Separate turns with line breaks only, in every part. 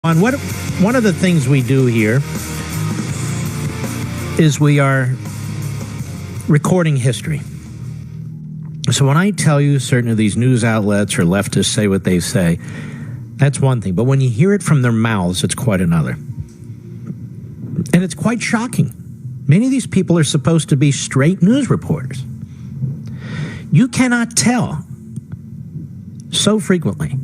One of the things we do here is we are recording history. So when I tell you certain of these news outlets or leftists say what they say, that's one thing. But when you hear it from their mouths, it's quite another. And it's quite shocking. Many of these people are supposed to be straight news reporters. You cannot tell so frequently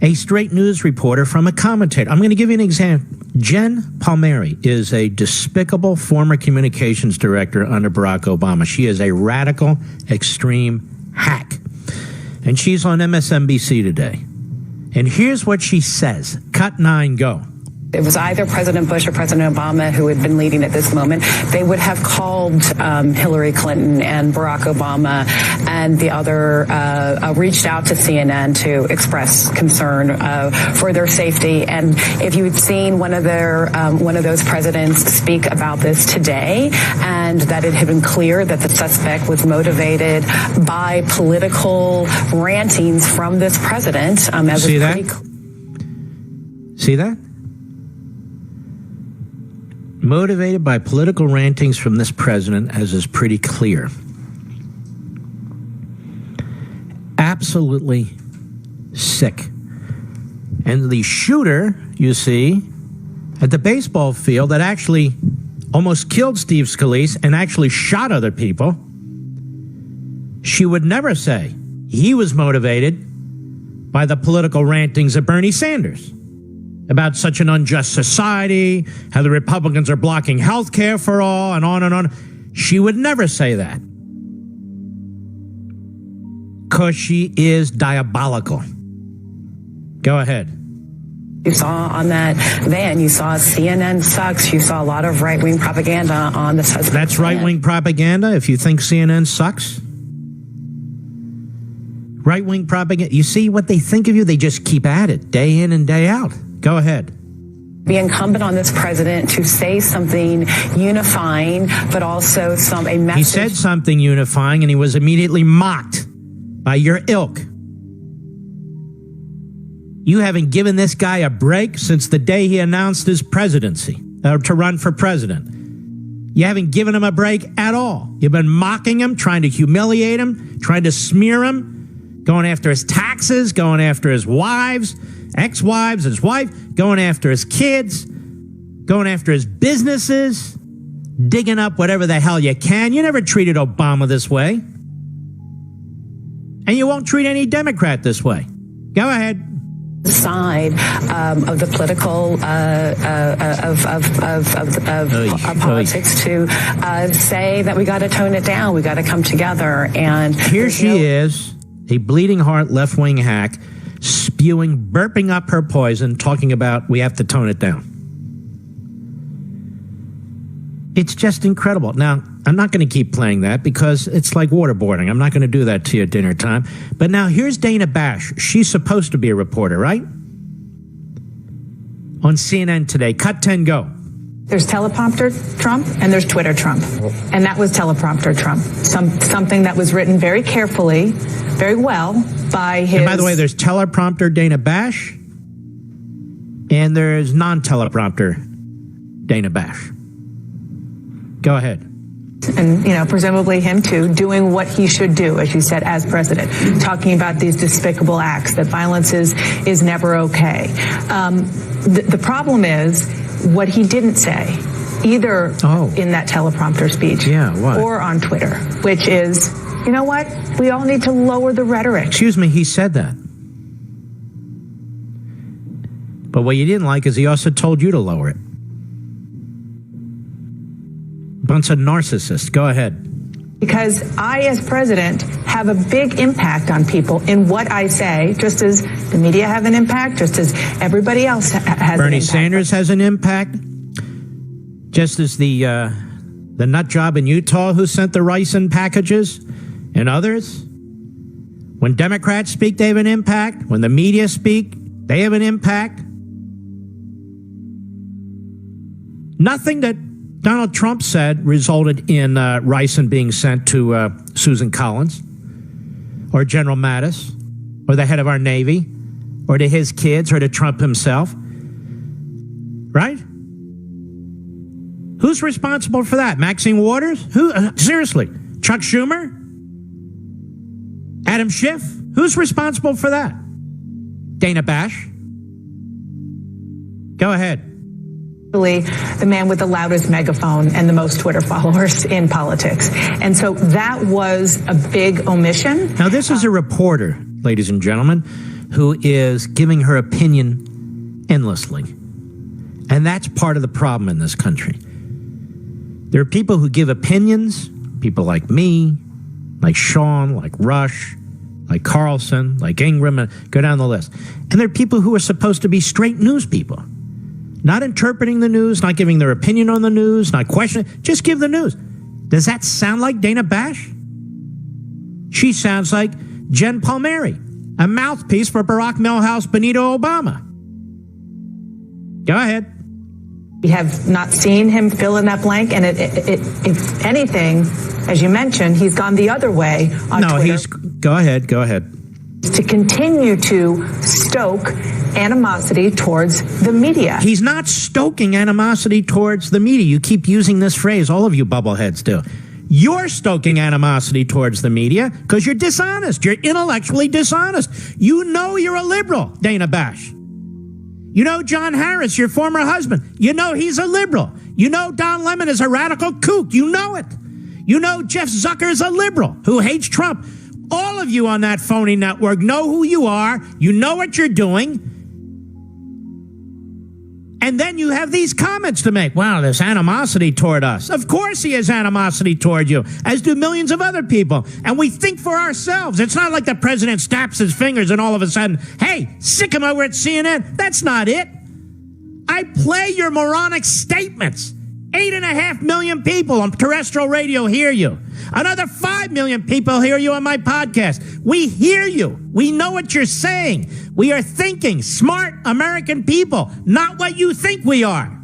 a straight news reporter from a commentator. I'm going to give you an example. Jen Palmieri is a despicable former communications director under Barack Obama. She is a radical, extreme hack. And she's on MSNBC today. And here's what she says. Cut 9, go.
It was either President Bush or President Obama who had been leading at this moment. They would have called Hillary Clinton and Barack Obama, and the other reached out to CNN to express concern for their safety. And if you had seen one of those presidents speak about this today, and that it had been clear that the suspect was motivated by political rantings from this president.
See that? See that? Motivated by political rantings from this president, as is pretty clear. Absolutely sick. And the shooter, you see, at the baseball field that actually almost killed Steve Scalise and actually shot other people, she would never say he was motivated by the political rantings of Bernie Sanders about such an unjust society, how the Republicans are blocking health care for all, and on and on. She would never say that. Because she is diabolical. Go ahead.
You saw on that van, you saw CNN sucks, you saw a lot of right-wing propaganda on the suspect.
That's right-wing propaganda, if you think CNN sucks? Right-wing propaganda. You see what they think of you? They just keep at it, day in and day out. Go ahead.
Be incumbent on this president to say something unifying, but also a message.
He said something unifying, and he was immediately mocked by your ilk. You haven't given this guy a break since the day he announced his presidency, to run for president. You haven't given him a break at all. You've been mocking him, trying to humiliate him, trying to smear him, going after his taxes, going after his wives, ex-wives, his wife, going after his kids, going after his businesses, digging up whatever the hell you can. You never treated Obama this way. And you won't treat any Democrat this way. Go ahead.
Side of the political of politics to say that we got to tone it down. We got to come together. And
here she is, a bleeding heart left-wing hack, spewing, burping up her poison, talking about we have to tone it down. It's just incredible. Now, I'm not going to keep playing that because it's like waterboarding. I'm not going to do that to you at dinner time. But now here's Dana Bash. She's supposed to be a reporter, right? On CNN today. Cut 10, go.
There's teleprompter Trump and there's Twitter Trump. And that was teleprompter Trump. Something that was written very carefully, very well by his...
And by the way, there's teleprompter Dana Bash and there's non-teleprompter Dana Bash. Go ahead.
And, presumably him too, doing what he should do, as you said, as president, talking about these despicable acts, that violence is never okay. The problem is what he didn't say, either in that teleprompter speech or on Twitter, which is, you know what? We all need to lower the rhetoric.
Excuse me, he said that. But what you didn't like is he also told you to lower it. Bunch of narcissists. Go ahead.
Because I, as president, have a big impact on people in what I say, just as the media have an impact, just as everybody else has an impact.
Bernie Sanders has an impact, just as the nut job in Utah who sent the ricin packages and others. When Democrats speak, they have an impact. When the media speak, they have an impact. Nothing that Donald Trump said resulted in ricin being sent to Susan Collins or General Mattis or the head of our Navy or to his kids or to Trump himself. right? Who's responsible for that? Maxine Waters? Who? Seriously, Chuck Schumer? Adam Schiff? Who's responsible for that? Dana Bash? Go ahead.
The man with the loudest megaphone and the most Twitter followers in politics. And so that was a big omission.
Now, this is a reporter, ladies and gentlemen, who is giving her opinion endlessly. And that's part of the problem in this country. There are people who give opinions, people like me, like Sean, like Rush, like Carlson, like Ingram, go down the list. And there are people who are supposed to be straight news people. Not interpreting the news, not giving their opinion on the news, not questioning, just give the news. Does that sound like Dana Bash? She sounds like Jen Palmieri, a mouthpiece for Barack Milhouse Benito Obama. Go ahead.
We have not seen him fill in that blank, and if anything, as you mentioned, he's gone the other way on Twitter.
Go ahead.
To continue to stoke animosity towards the media.
He's not stoking animosity towards the media. You keep using this phrase, all of you bubbleheads do. You're stoking animosity towards the media because you're dishonest. You're intellectually dishonest. You know you're a liberal, Dana Bash. You know John Harris, your former husband. You know he's a liberal. You know Don Lemon is a radical kook. You know it. You know Jeff Zucker is a liberal who hates Trump. All of you on that phony network know who you are. You know what you're doing. And then you have these comments to make. Wow, there's animosity toward us. Of course he has animosity toward you, as do millions of other people. And we think for ourselves. It's not like the president snaps his fingers and all of a sudden, hey, sick him over at CNN. That's not it. I play your moronic statements. 8.5 million people on terrestrial radio hear you. Another 5 million people hear you on my podcast. We hear you. We know what you're saying. We are thinking smart American people, not what you think we are.